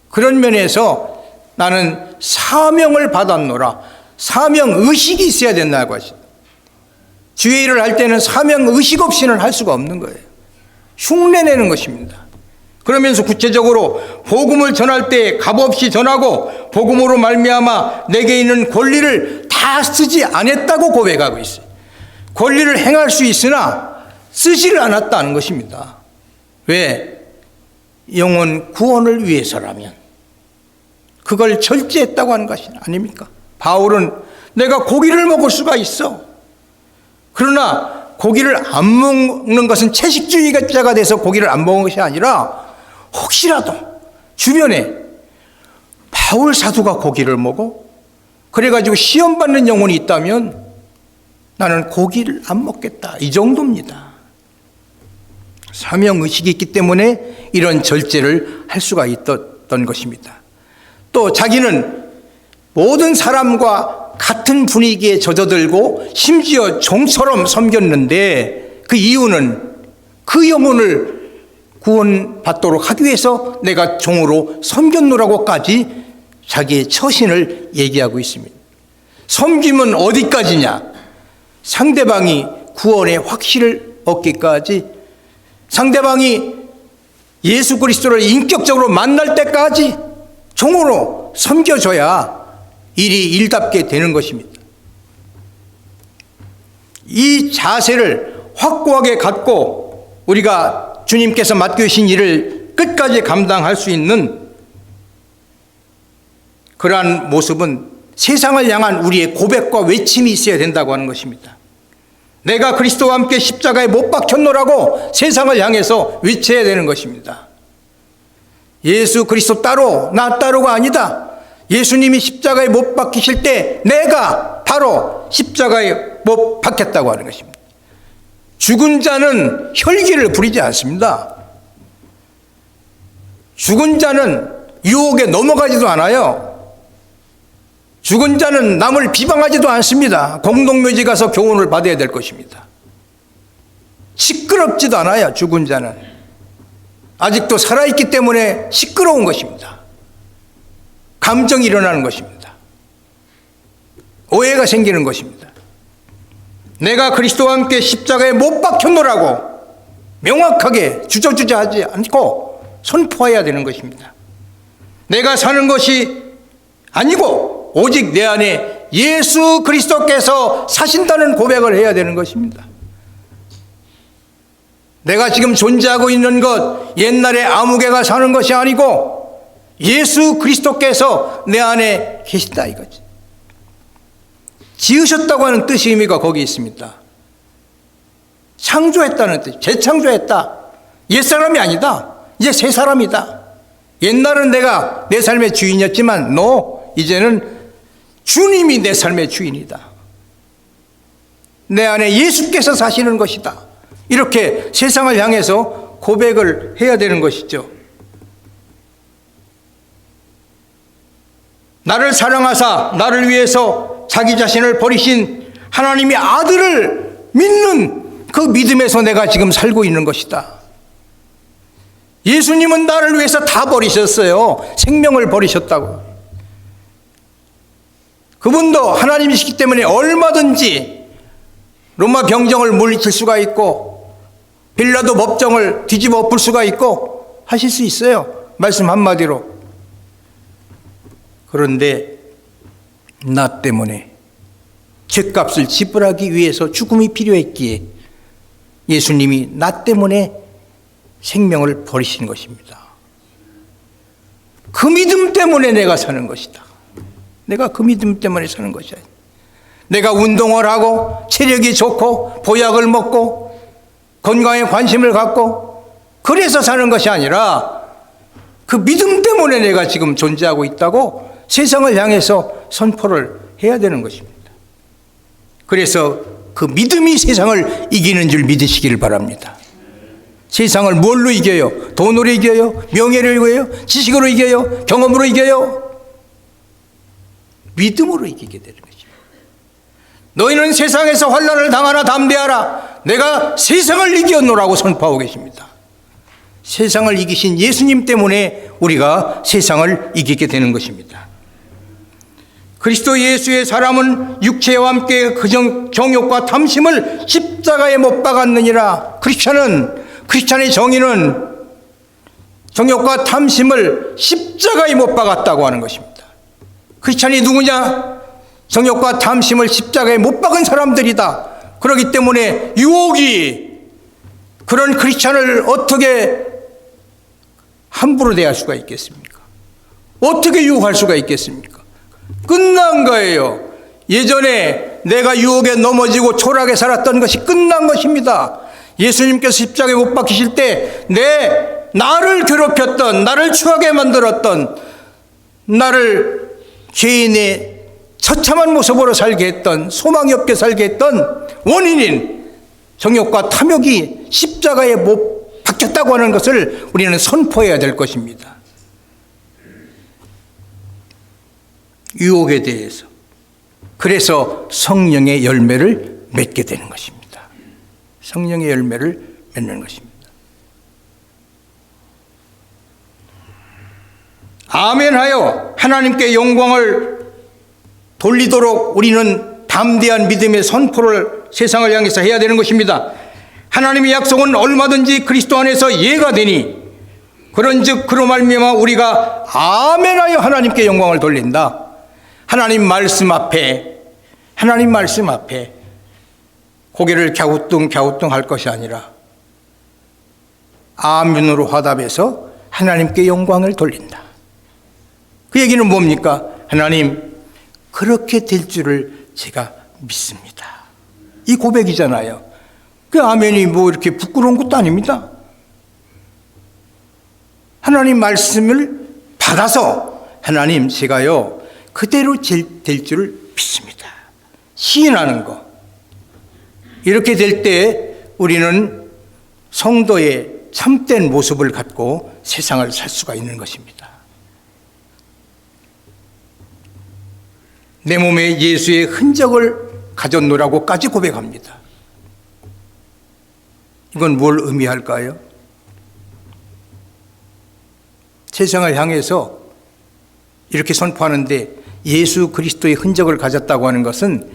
그런 면에서 나는 사명을 받았노라. 사명의식이 있어야 된다고 하시죠. 주의 일을 할 때는 사명의식 없이는 할 수가 없는 거예요. 흉내내는 것입니다. 그러면서 구체적으로 복음을 전할 때 값없이 전하고 복음으로 말미암아 내게 있는 권리를 다 쓰지 않았다고 고백하고 있어요. 권리를 행할 수 있으나 쓰지를 않았다는 것입니다. 왜? 영혼 구원을 위해서라면. 그걸 절제했다고 하는 것이 아닙니까? 바울은 내가 고기를 먹을 수가 있어. 그러나 고기를 안 먹는 것은 채식주의자가 돼서 고기를 안 먹은 것이 아니라 혹시라도 주변에 바울 사도가 고기를 먹어? 그래가지고 시험 받는 영혼이 있다면 나는 고기를 안 먹겠다. 이 정도입니다. 사명의식이 있기 때문에 이런 절제를 할 수가 있었던 것입니다. 또 자기는 모든 사람과 같은 분위기에 젖어들고 심지어 종처럼 섬겼는데 그 이유는 그 영혼을 구원받도록 하기 위해서 내가 종으로 섬겼노라고까지 자기의 처신을 얘기하고 있습니다. 섬김은 어디까지냐? 상대방이 구원의 확신을 얻기까지, 상대방이 예수 그리스도를 인격적으로 만날 때까지 종으로 섬겨줘야 일이 일답게 되는 것입니다. 이 자세를 확고하게 갖고 우리가 주님께서 맡겨주신 일을 끝까지 감당할 수 있는 그러한 모습은 세상을 향한 우리의 고백과 외침이 있어야 된다고 하는 것입니다. 내가 그리스도와 함께 십자가에 못 박혔노라고 세상을 향해서 외쳐야 되는 것입니다. 예수 그리스도 따로 나 따로가 아니다. 예수님이 십자가에 못 박히실 때 내가 바로 십자가에 못 박혔다고 하는 것입니다. 죽은 자는 혈기를 부리지 않습니다. 죽은 자는 유혹에 넘어가지도 않아요. 죽은 자는 남을 비방하지도 않습니다. 공동묘지 가서 교훈을 받아야 될 것입니다. 시끄럽지도 않아요. 죽은 자는 아직도 살아있기 때문에 시끄러운 것입니다. 감정이 일어나는 것입니다. 오해가 생기는 것입니다. 내가 그리스도와 함께 십자가에 못 박혔노라고 명확하게 주저주저하지 않고 선포해야 되는 것입니다. 내가 사는 것이 아니고 오직 내 안에 예수 그리스도께서 사신다는 고백을 해야 되는 것입니다. 내가 지금 존재하고 있는 것 옛날에 아무개가 사는 것이 아니고 예수 그리스도께서 내 안에 계신다 이거지. 지으셨다고 하는 뜻의 의미가 거기 있습니다. 창조했다는 뜻, 재창조했다. 옛사람이 아니다. 이제 새 사람이다. 옛날은 내가 내 삶의 주인이었지만 이제는 주님이 내 삶의 주인이다. 내 안에 예수께서 사시는 것이다. 이렇게 세상을 향해서 고백을 해야 되는 것이죠. 나를 사랑하사 나를 위해서 자기 자신을 버리신 하나님의 아들을 믿는 그 믿음에서 내가 지금 살고 있는 것이다. 예수님은 나를 위해서 다 버리셨어요. 생명을 버리셨다고. 그분도 하나님이시기 때문에 얼마든지 로마 병정을 물리칠 수가 있고 빌라도 법정을 뒤집어 엎을 수가 있고 하실 수 있어요. 말씀 한마디로. 그런데 나 때문에 죗값을 지불하기 위해서 죽음이 필요했기에 예수님이 나 때문에 생명을 버리신 것입니다. 그 믿음 때문에 내가 사는 것이다. 내가 그 믿음 때문에 사는 것이야. 내가 운동을 하고 체력이 좋고 보약을 먹고 건강에 관심을 갖고 그래서 사는 것이 아니라 그 믿음 때문에 내가 지금 존재하고 있다고 세상을 향해서 선포를 해야 되는 것입니다. 그래서 그 믿음이 세상을 이기는 줄 믿으시기를 바랍니다. 세상을 뭘로 이겨요? 돈으로 이겨요? 명예로 이겨요? 지식으로 이겨요? 경험으로 이겨요? 믿음으로 이기게 되는 것입니다. 너희는 세상에서 환난을 당하나 담대하라. 내가 세상을 이겼노라고 선포하고 계십니다. 세상을 이기신 예수님 때문에 우리가 세상을 이기게 되는 것입니다. 그리스도 예수의 사람은 육체와 함께 그 정욕과 탐심을 십자가에 못 박았느니라. 크리스찬의 정의는 정욕과 탐심을 십자가에 못 박았다고 하는 것입니다. 크리스찬이 누구냐? 정욕과 탐심을 십자가에 못 박은 사람들이다. 그렇기 때문에 유혹이 그런 크리스찬을 어떻게 함부로 대할 수가 있겠습니까? 어떻게 유혹할 수가 있겠습니까? 끝난 거예요. 예전에 내가 유혹에 넘어지고 초라하게 살았던 것이 끝난 것입니다. 예수님께서 십자가에 못 박히실 때 나를 괴롭혔던, 나를 추하게 만들었던, 나를 죄인의 처참한 모습으로 살게 했던, 소망이 없게 살게 했던 원인인 정욕과 탐욕이 십자가에 못 박혔다고 하는 것을 우리는 선포해야 될 것입니다. 유혹에 대해서. 그래서 성령의 열매를 맺게 되는 것입니다. 성령의 열매를 맺는 것입니다. 아멘하여 하나님께 영광을 돌리도록 우리는 담대한 믿음의 선포를 세상을 향해서 해야 되는 것입니다. 하나님의 약속은 얼마든지 그리스도 안에서 예가 되니 그런즉 그로 말미암아 우리가 아멘하여 하나님께 영광을 돌린다. 하나님 말씀 앞에 고개를 갸우뚱 할 것이 아니라 아멘으로 화답해서 하나님께 영광을 돌린다. 그 얘기는 뭡니까? 하나님, 그렇게 될 줄을 제가 믿습니다. 이 고백이잖아요. 그 아멘이 뭐 이렇게 부끄러운 것도 아닙니다. 하나님 말씀을 받아서 하나님, 제가요 그대로 될 줄을 믿습니다. 시인하는 거. 이렇게 될 때 우리는 성도의 참된 모습을 갖고 세상을 살 수가 있는 것입니다. 내 몸에 예수의 흔적을 가졌노라고까지 고백합니다. 이건 뭘 의미할까요? 세상을 향해서 이렇게 선포하는데 예수 그리스도의 흔적을 가졌다고 하는 것은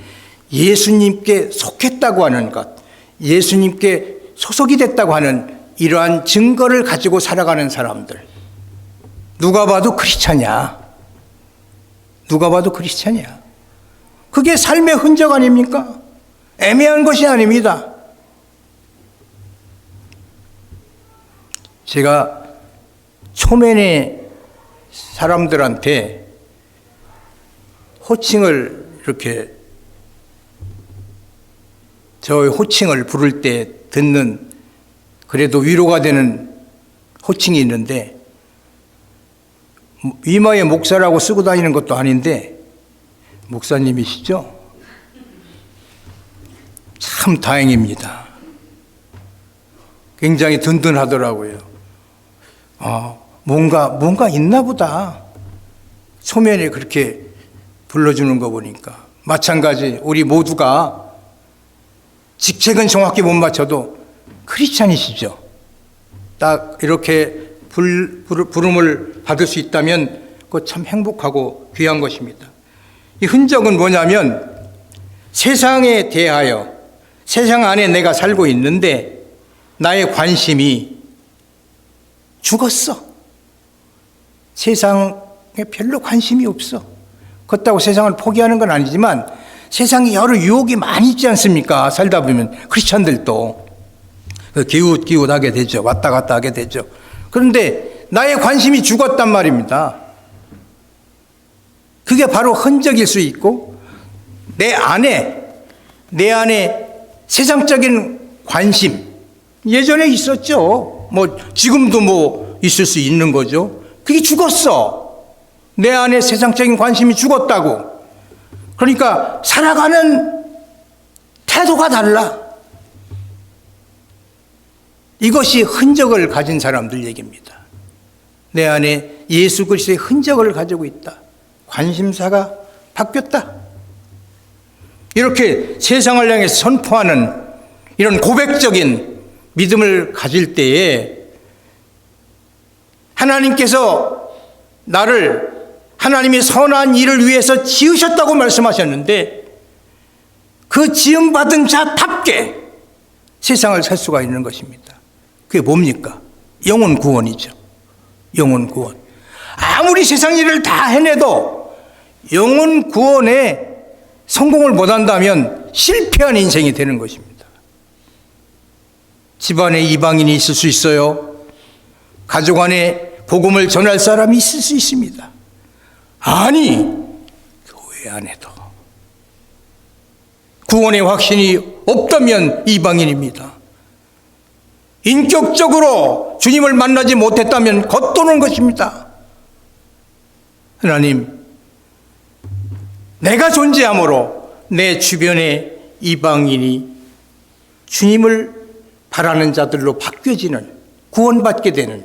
예수님께 속했다고 하는 것, 예수님께 소속이 됐다고 하는 이러한 증거를 가지고 살아가는 사람들. 누가 봐도 크리스찬이야. 그게 삶의 흔적 아닙니까? 애매한 것이 아닙니다. 제가 초면에 사람들한테 호칭을 이렇게 저의 호칭을 부를 때 듣는 그래도 위로가 되는 호칭이 있는데 이마에 목사라고 쓰고 다니는 것도 아닌데 목사님이시죠? 참 다행입니다. 굉장히 든든하더라고요. 뭔가 있나 보다. 초면에 그렇게 불러주는 거 보니까. 마찬가지 우리 모두가 직책은 정확히 못 맞춰도 크리스찬이시죠. 딱 이렇게 부름을 받을 수 있다면 그거 참 행복하고 귀한 것입니다. 이 흔적은 뭐냐면 세상에 대하여 세상 안에 내가 살고 있는데 나의 관심이 죽었어. 세상에 별로 관심이 없어. 그렇다고 세상을 포기하는 건 아니지만 세상에 여러 유혹이 많이 있지 않습니까? 살다 보면 크리스찬들도 기웃기웃하게 되죠. 왔다 갔다 하게 되죠. 그런데 나의 관심이 죽었단 말입니다. 그게 바로 흔적일 수 있고 내 안에 세상적인 관심 예전에 있었죠. 지금도 있을 수 있는 거죠. 그게 죽었어. 내 안에 세상적인 관심이 죽었다고. 그러니까 살아가는 태도가 달라. 이것이 흔적을 가진 사람들 얘기입니다. 내 안에 예수 그리스도의 흔적을 가지고 있다. 관심사가 바뀌었다. 이렇게 세상을 향해 선포하는 이런 고백적인 믿음을 가질 때에 하나님께서 나를 하나님의 선한 일을 위해서 지으셨다고 말씀하셨는데 그 지음받은 자답게 세상을 살 수가 있는 것입니다. 그게 뭡니까? 영혼 구원이죠. 영혼 구원. 아무리 세상 일을 다 해내도 영혼 구원에 성공을 못한다면 실패한 인생이 되는 것입니다. 집안에 이방인이 있을 수 있어요. 가족 안에 복음을 전할 사람이 있을 수 있습니다. 아니, 교회 안에도 구원의 확신이 없다면 이방인입니다. 인격적으로 주님을 만나지 못했다면 겉도는 것입니다. 하나님, 내가 존재함으로 내 주변의 이방인이 주님을 바라는 자들로 바뀌어지는, 구원받게 되는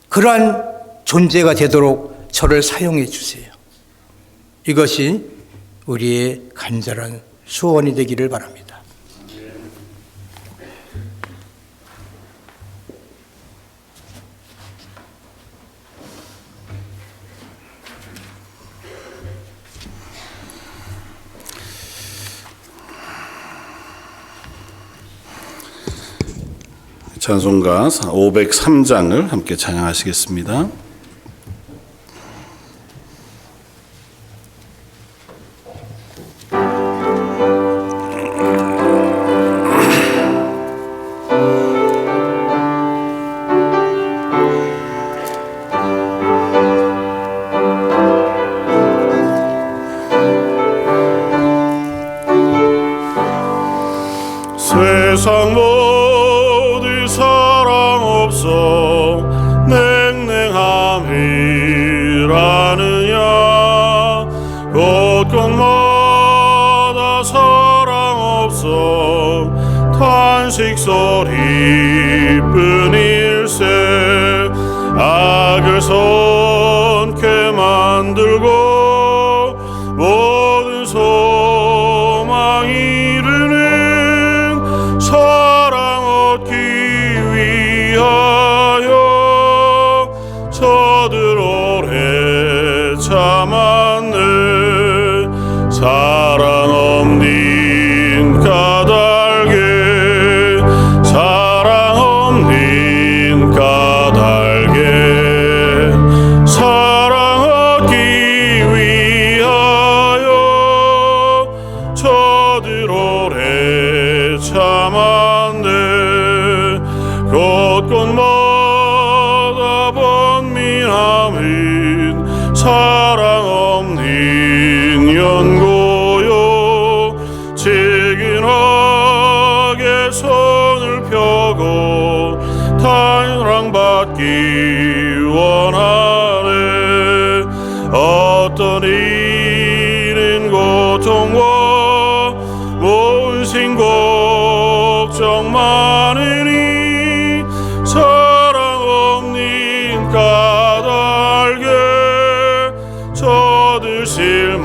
그러한 존재가 되도록 저를 사용해 주세요. 이것이 우리의 간절한 소원이 되기를 바랍니다. 찬송가 503장을 함께 찬양하시겠습니다. 세상 모두 사랑 없어 냉랭함이라느냐 곳곳마다 사랑 없어 탄식 소리뿐일세 악을 손게 만들고 모든 소망 이루는 사랑 얻기 위하여 저들 오래 참았네. 사랑 없는 까닭에 사랑 없는 까닭에 사랑 얻기 위하여 저들 오래 참았네. 곳곳마다 사랑 없는 연고요 지근하게 손을 펴고 사랑받기 원하네. 어떤 이는 고통과 문신 걱정 많으니 사랑 없는 까닭에 저들 실망하도다.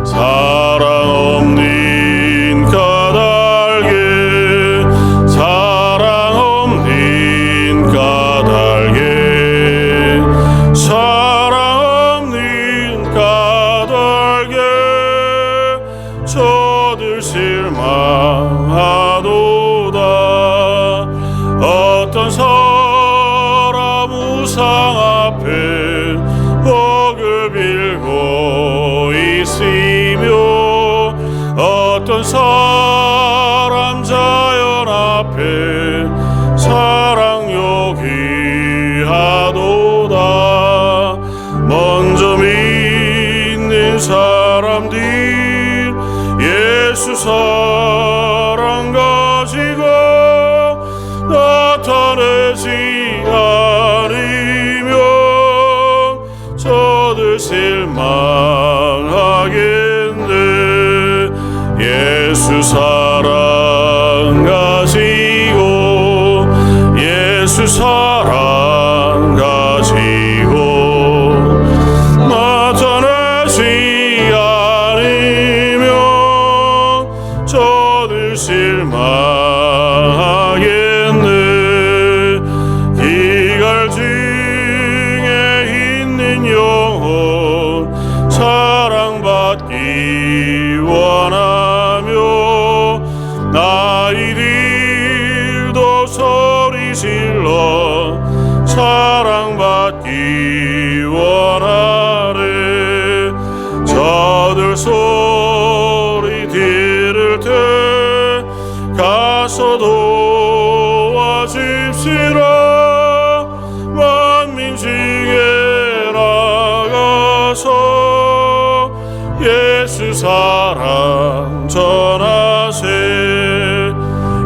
사랑 없는 까닭에 사랑 없는 까닭에 사랑 없는 까닭에 저들 실망하도다. 어떤 사람 우상 앞에 복을 빌고 있으며 어떤 사람 자연 앞에 사랑 요기하도다. 먼저 믿는 사람들 예수 사랑 가지고 나타내지 않으면 저들 실망하겠네. 예수 사랑 가지고 예수 사랑 가지고 나타내지 않으면 저들 실망하겠네. 기갈 중에 있는 영혼 사랑받기 원하며 나이들도 소리 질러 사랑받기 원하네. 저들 소리 들을 때 가서 도와줍시라. 만민 중에 나가서 예수 사랑 전하세.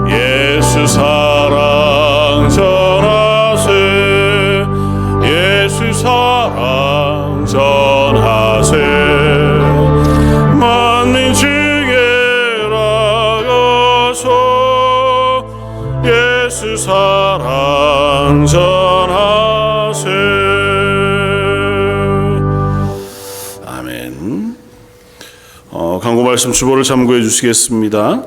예수 사랑 전하세. 예수 사랑 전하세. 만민 중에 나가서 예수 사랑 전하세. 아멘. 강구 말씀 주보를 참고해 주시겠습니다.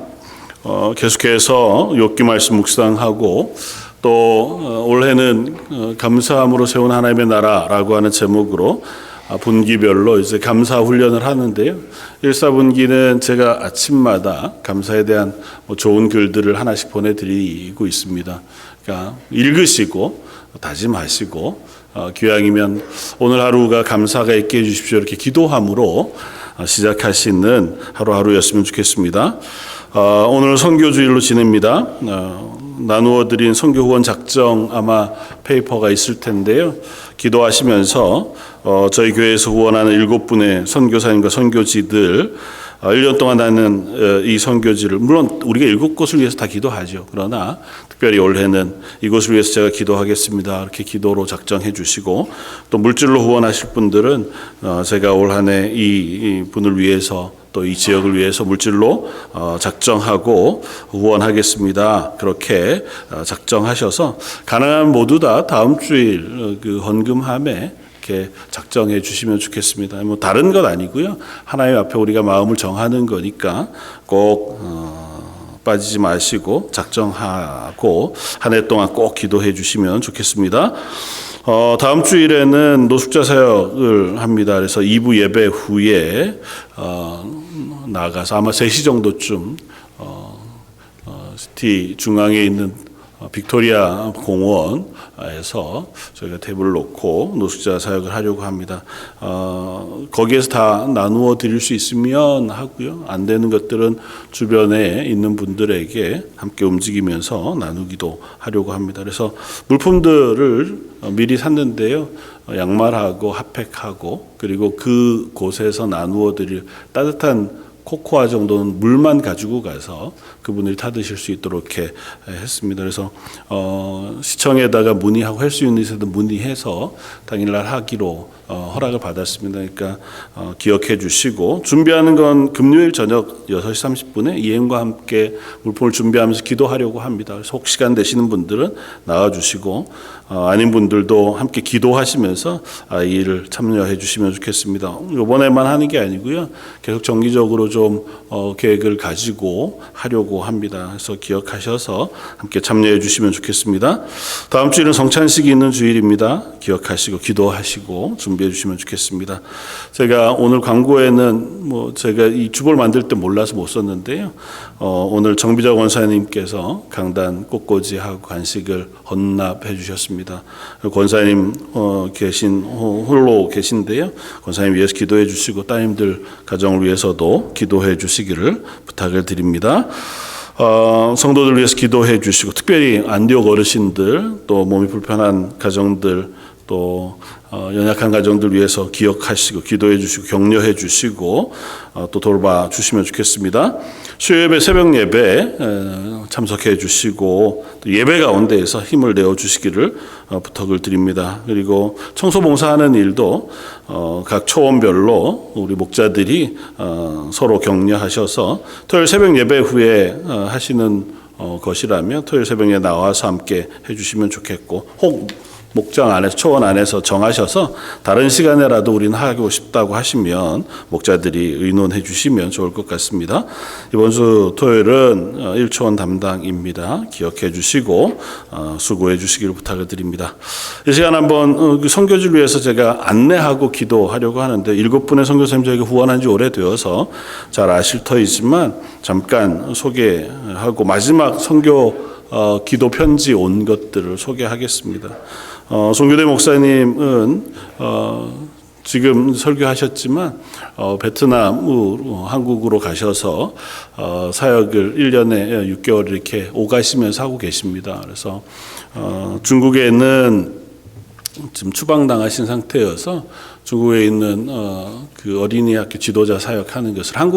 계속해서 욥기 말씀 묵상하고 또 올해는 감사함으로 세운 하나님의 나라라고 하는 제목으로 분기별로 이제 감사 훈련을 하는데요. 1사분기는 제가 아침마다 감사에 대한 좋은 글들을 하나씩 보내드리고 있습니다. 그러니까 읽으시고 다짐하시고 기왕이면 오늘 하루가 감사가 있게 해주십시오 이렇게 기도함으로 시작하시는 하루하루였으면 좋겠습니다. 오늘 선교주일로 지냅니다. 나누어드린 선교 후원 작정 아마 페이퍼가 있을 텐데요. 기도하시면서 저희 교회에서 후원하는 7분의 선교사님과 선교지들 1년 동안 하는 이 선교지를 물론 우리가 7곳을 위해서 다 기도하죠. 그러나 특별히 올해는 이곳을 위해서 제가 기도하겠습니다. 이렇게 기도로 작정해 주시고 또 물질로 후원하실 분들은 제가 올 한 해 이 분을 위해서 또 이 지역을 위해서 물질로 작정하고 후원하겠습니다. 그렇게 작정하셔서 가능한 모두 다 다음 주일 그 헌금함에 이렇게 작정해 주시면 좋겠습니다. 뭐 다른 것 아니고요. 하나님 앞에 우리가 마음을 정하는 거니까 꼭 빠지지 마시고 작정하고 한 해 동안 꼭 기도해 주시면 좋겠습니다. 다음 주일에는 노숙자 사역을 합니다. 그래서 2부 예배 후에 나가서 아마 3시 정도쯤 시티 중앙에 있는 빅토리아 공원 해서 저희가 탭을 놓고 노숙자 사역을 하려고 합니다. 거기에서 다 나누어 드릴 수 있으면 하고요. 안 되는 것들은 주변에 있는 분들에게 함께 움직이면서 나누기도 하려고 합니다. 그래서 물품들을 미리 샀는데요. 양말하고 핫팩하고 그리고 그 곳에서 나누어 드릴 따뜻한 코코아 정도는 물만 가지고 가서 그분들이 타 드실 수 있도록 이렇게 했습니다. 그래서 시청에다가 문의하고 할 수 있는 데서도 문의해서 당일날 하기로 허락을 받았습니다. 그러니까 기억해 주시고 준비하는 건 금요일 저녁 6시 30분에 이행과 함께 물품을 준비하면서 기도하려고 합니다. 그래서 혹 시간 되시는 분들은 나와 주시고 아닌 분들도 함께 기도하시면서 이 일을 참여해 주시면 좋겠습니다. 이번에만 하는 게 아니고요. 계속 정기적으로 좀 계획을 가지고 하려고 합니다. 그래서 기억하셔서 함께 참여해 주시면 좋겠습니다. 다음 주일은 성찬식이 있는 주일입니다. 기억하시고 기도하시고 준비해 주시면 좋겠습니다. 제가 오늘 광고에는 제가 이 주보를 만들 때 몰라서 못 썼는데요. 오늘 정비자 권사님께서 강단 꽃꽂이하고 간식을 헌납해 주셨습니다. 권사님 홀로 계신데요. 권사님 위해서 기도해 주시고 따님들 가정을 위해서도 기도해 주시기를 부탁을 드립니다. 성도들 위해서 기도해 주시고 특별히 안디옥 어르신들 또 몸이 불편한 가정들 또 연약한 가정들 위해서 기억하시고 기도해 주시고 격려해 주시고 또 돌봐 주시면 좋겠습니다. 수요예배 새벽 예배 참석해 주시고 또 예배 가운데에서 힘을 내어 주시기를 부탁을 드립니다. 그리고 청소 봉사하는 일도 각 초원별로 우리 목자들이 서로 격려하셔서 토요일 새벽 예배 후에 하시는 것이라면 토요일 새벽에 나와서 함께 해주시면 좋겠고 혹 목장 안에서 초원 안에서 정하셔서 다른 시간에라도 우리는 하고 싶다고 하시면 목자들이 의논해 주시면 좋을 것 같습니다. 이번 주 토요일은 1초원 담당입니다. 기억해 주시고 수고해 주시기를 부탁을 드립니다. 이 시간 한번 선교지를 위해서 제가 안내하고 기도하려고 하는데 7분의 선교사님 저에게 후원한 지 오래되어서 잘 아실 터이지만 잠깐 소개하고 마지막 선교 기도 편지 온 것들을 소개하겠습니다. 송교대 목사님은 지금 설교하셨지만 베트남으로 한국으로 가셔서 사역을 1년에 6개월 이렇게 오가시면서 하고 계십니다. 그래서 중국에는 지금 추방당하신 상태여서 중국에 있는 그 어린이 학교 지도자 사역하는 것을 한국